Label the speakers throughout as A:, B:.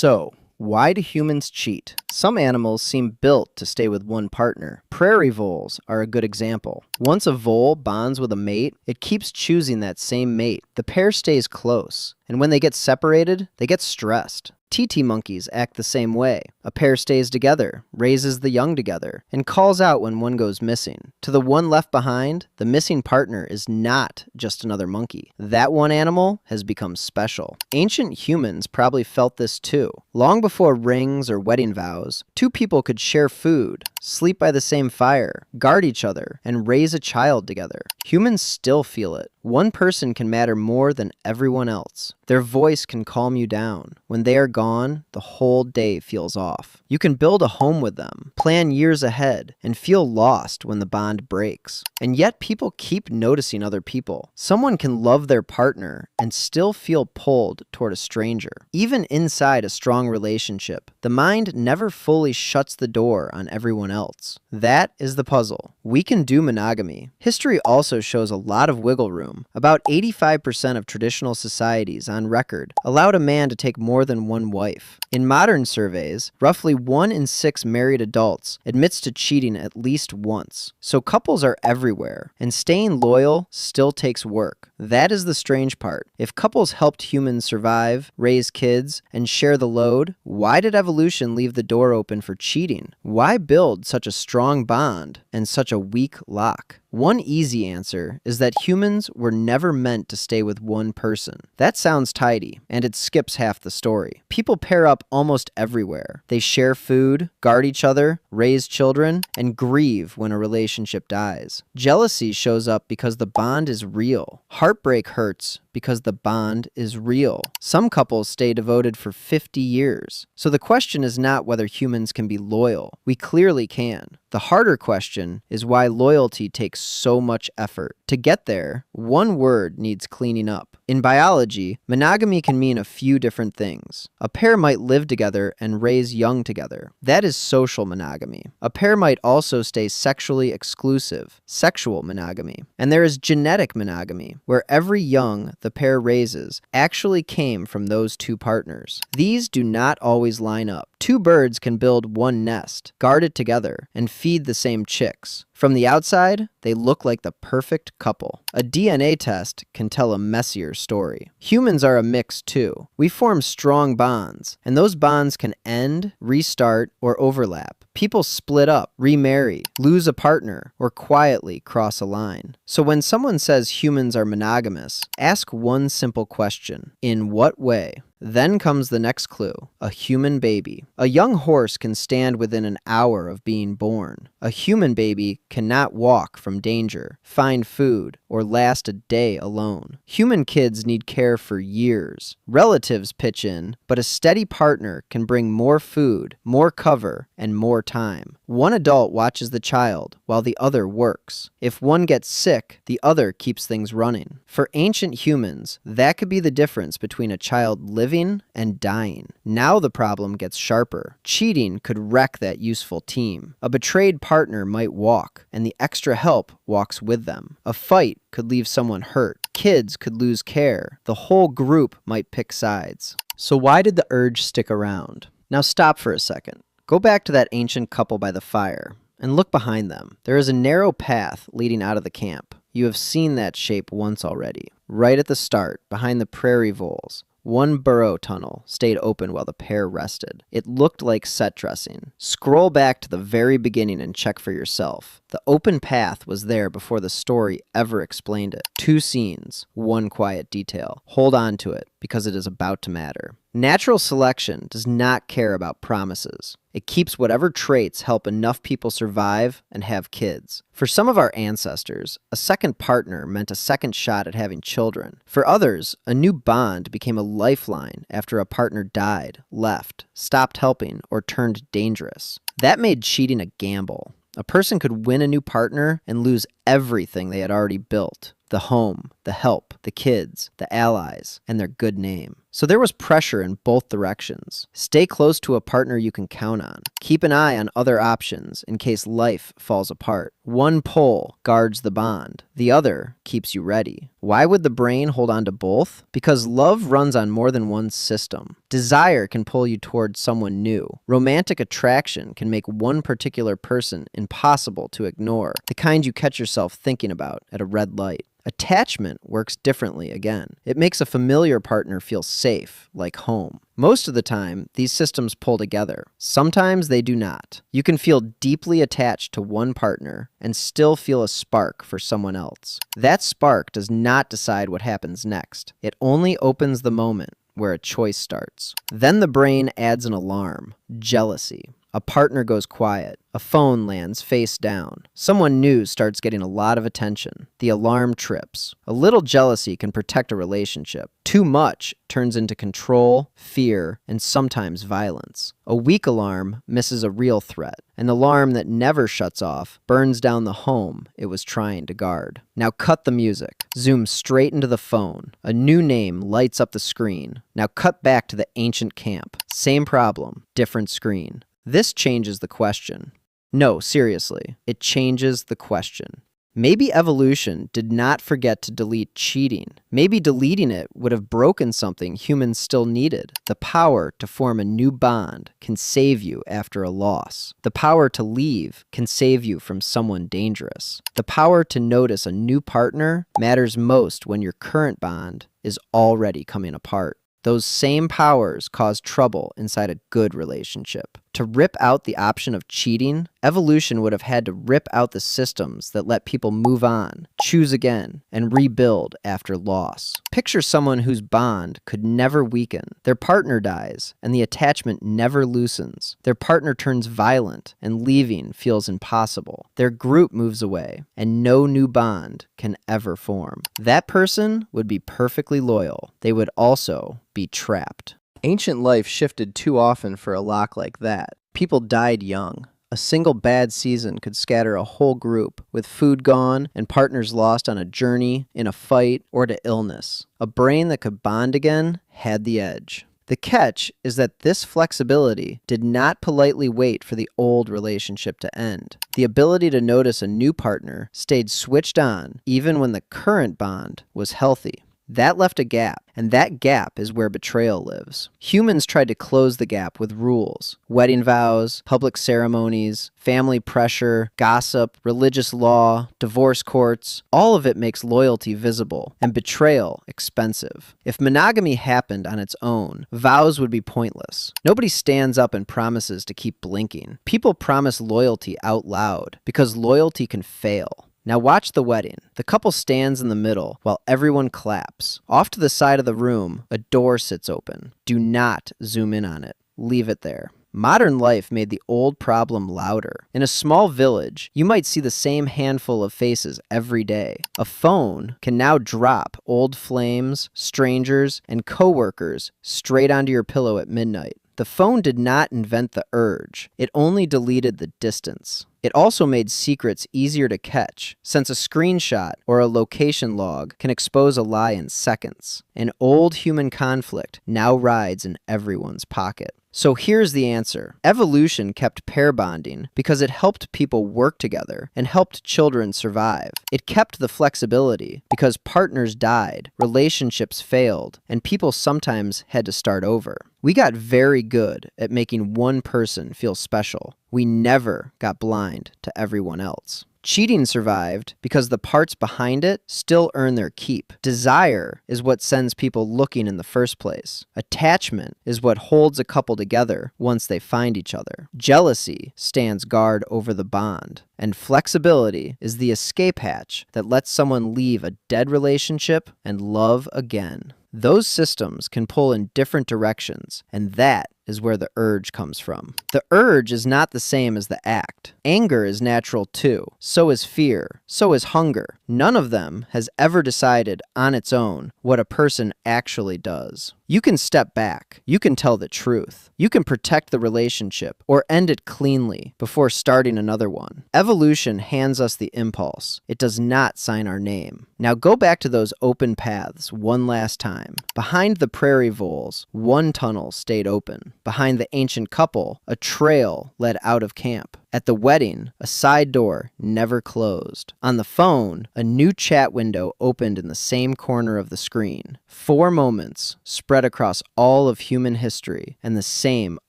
A: So, why do humans cheat? Some animals seem built to stay with one partner. Prairie voles are a good example. Once a vole bonds with a mate, it keeps choosing that same mate. The pair stays close, and when they get separated, they get stressed. Titi monkeys act the same way. A pair stays together, raises the young together, and calls out when one goes missing. To the one left behind, the missing partner is not just another monkey. That one animal has become special. Ancient humans probably felt this too. Long before rings or wedding vows, two people could share food, sleep by the same fire, guard each other, and raise a child together. Humans still feel it. One person can matter more than everyone else. Their voice can calm you down. When they are gone, the whole day feels off. You can build a home with them, plan years ahead, and feel lost when the bond breaks. And yet people keep noticing other people. Someone can love their partner and still feel pulled toward a stranger. Even inside a strong relationship, the mind never fully shuts the door on everyone else. That is the puzzle. We can do monogamy. History also shows a lot of wiggle room. About 85% of traditional societies on record allowed a man to take more than one wife. In modern surveys, roughly 1 in 6 married adults admits to cheating at least once. So couples are everywhere, and staying loyal still takes work. That is the strange part. If couples helped humans survive, raise kids, and share the load, why did evolution leave the door open for cheating? Why build such a strong bond and such a weak lock? One easy answer is that humans were never meant to stay with one person. That sounds tidy, and it skips half the story. People pair up almost everywhere. They share food, guard each other, raise children, and grieve when a relationship dies. Jealousy shows up because the bond is real. Heartbreak hurts because the bond is real. Some couples stay devoted for 50 years. So the question is not whether humans can be loyal. We clearly can. The harder question is why loyalty takes so much effort. To get there, one word needs cleaning up. In biology, monogamy can mean a few different things. A pair might live together and raise young together. That is social monogamy. A pair might also stay sexually exclusive, sexual monogamy. And there is genetic monogamy, where every young the pair raises actually came from those two partners. These do not always line up. Two birds can build one nest, guard it together, and feed the same chicks. From the outside, they look like the perfect couple. A DNA test can tell a messier story. Humans are a mix too. We form strong bonds, and those bonds can end, restart, or overlap. People split up, remarry, lose a partner, or quietly cross a line. So when someone says humans are monogamous, ask one simple question: in what way? Then comes the next clue: a human baby. A young horse can stand within an hour of being born. A human baby cannot walk from danger, find food, or last a day alone. Human kids need care for years. Relatives pitch in, but a steady partner can bring more food, more cover, and more time. One adult watches the child while the other works. If one gets sick, the other keeps things running. For ancient humans, that could be the difference between a child living and dying. Now the problem gets sharper. Cheating could wreck that useful team. A betrayed partner might walk, and the extra help walks with them. A fight could leave someone hurt. Kids could lose care. The whole group might pick sides. So why did the urge stick around? Now stop for a second. Go back to that ancient couple by the fire and look behind them. There is a narrow path leading out of the camp. You have seen that shape once already. Right at the start, behind the prairie voles, one burrow tunnel stayed open while the pair rested. It looked like set dressing. Scroll back to the very beginning and check for yourself. The open path was there before the story ever explained it. 2 scenes, 1 quiet detail. Hold on to it, because it is about to matter. Natural selection does not care about promises. It keeps whatever traits help enough people survive and have kids. For some of our ancestors, a second partner meant a second shot at having children. For others, a new bond became a lifeline after a partner died, left, stopped helping, or turned dangerous. That made cheating a gamble. A person could win a new partner and lose everything they had already built: the home, the help, the kids, the allies, and their good name. So there was pressure in both directions. Stay close to a partner you can count on. Keep an eye on other options in case life falls apart. One pole guards the bond, the other keeps you ready. Why would the brain hold on to both? Because love runs on more than one system. Desire can pull you towards someone new. Romantic attraction can make one particular person impossible to ignore, the kind you catch yourself thinking about at a red light. Attachment works differently again. It makes a familiar partner feel safe, like home. Most of the time, these systems pull together. Sometimes they do not. You can feel deeply attached to one partner and still feel a spark for someone else. That spark does not decide what happens next. It only opens the moment where a choice starts. Then the brain adds an alarm: jealousy. A partner goes quiet. A phone lands face down. Someone new starts getting a lot of attention. The alarm trips. A little jealousy can protect a relationship. Too much turns into control, fear, and sometimes violence. A weak alarm misses a real threat. An alarm that never shuts off burns down the home it was trying to guard. Now cut the music. Zoom straight into the phone. A new name lights up the screen. Now cut back to the ancient camp. Same problem, different screen. This changes the question. No, seriously, it changes the question. Maybe evolution did not forget to delete cheating. Maybe deleting it would have broken something humans still needed. The power to form a new bond can save you after a loss. The power to leave can save you from someone dangerous. The power to notice a new partner matters most when your current bond is already coming apart. Those same powers cause trouble inside a good relationship. To rip out the option of cheating, evolution would have had to rip out the systems that let people move on, choose again, and rebuild after loss. Picture someone whose bond could never weaken. Their partner dies, and the attachment never loosens. Their partner turns violent, and leaving feels impossible. Their group moves away, and no new bond can ever form. That person would be perfectly loyal. They would also be trapped. Ancient life shifted too often for a lock like that. People died young. A single bad season could scatter a whole group, with food gone and partners lost on a journey, in a fight, or to illness. A brain that could bond again had the edge. The catch is that this flexibility did not politely wait for the old relationship to end. The ability to notice a new partner stayed switched on even when the current bond was healthy. That left a gap, and that gap is where betrayal lives. Humans tried to close the gap with rules: wedding vows, public ceremonies, family pressure, gossip, religious law, divorce courts. All of it makes loyalty visible and betrayal expensive. If monogamy happened on its own, vows would be pointless. Nobody stands up and promises to keep blinking. People promise loyalty out loud because loyalty can fail. Now watch the wedding. The couple stands in the middle while everyone claps. Off to the side of the room, a door sits open. Do not zoom in on it. Leave it there. Modern life made the old problem louder. In a small village, you might see the same handful of faces every day. A phone can now drop old flames, strangers, and coworkers straight onto your pillow at midnight. The phone did not invent the urge. It only deleted the distance. It also made secrets easier to catch, since a screenshot or a location log can expose a lie in seconds. An old human conflict now rides in everyone's pocket. So here's the answer. Evolution kept pair bonding because it helped people work together and helped children survive. It kept the flexibility because partners died, relationships failed, and people sometimes had to start over. We got very good at making one person feel special. We never got blind to everyone else. Cheating survived because the parts behind it still earn their keep. Desire is what sends people looking in the first place. Attachment is what holds a couple together once they find each other. Jealousy stands guard over the bond. And flexibility is the escape hatch that lets someone leave a dead relationship and love again. Those systems can pull in different directions, and that is where the urge comes from. The urge is not the same as the act. Anger is natural too. So is fear. So is hunger. None of them has ever decided on its own what a person actually does. You can step back. You can tell the truth. You can protect the relationship or end it cleanly before starting another one. Evolution hands us the impulse. It does not sign our name. Now go back to those open paths one last time. Behind the prairie voles, one tunnel stayed open. Behind the ancient couple, a trail led out of camp. At the wedding, a side door never closed. On the phone, a new chat window opened in the same corner of the screen. 4 moments spread across all of human history, and the same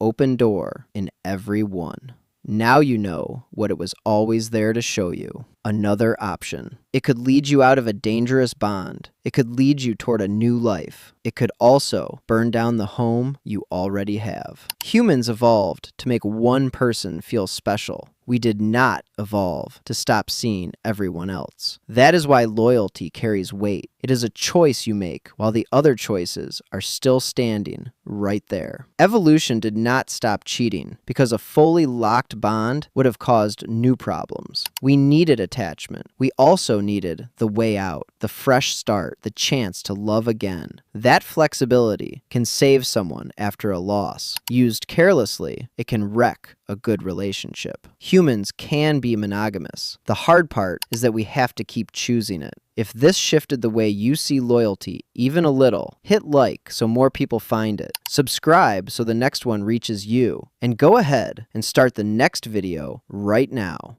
A: open door in every one. Now you know what it was always there to show you. Another option. It could lead you out of a dangerous bond. It could lead you toward a new life. It could also burn down the home you already have. Humans evolved to make one person feel special. We did not evolve to stop seeing everyone else. That is why loyalty carries weight. It is a choice you make while the other choices are still standing right there. Evolution did not stop cheating because a fully locked bond would have caused new problems. We needed attachment. We also needed the way out, the fresh start, the chance to love again. That flexibility can save someone after a loss. Used carelessly, it can wreck a good relationship. Humans can be monogamous. The hard part is that we have to keep choosing it. If this shifted the way you see loyalty even a little, hit like so more people find it. Subscribe so the next one reaches you. And go ahead and start the next video right now.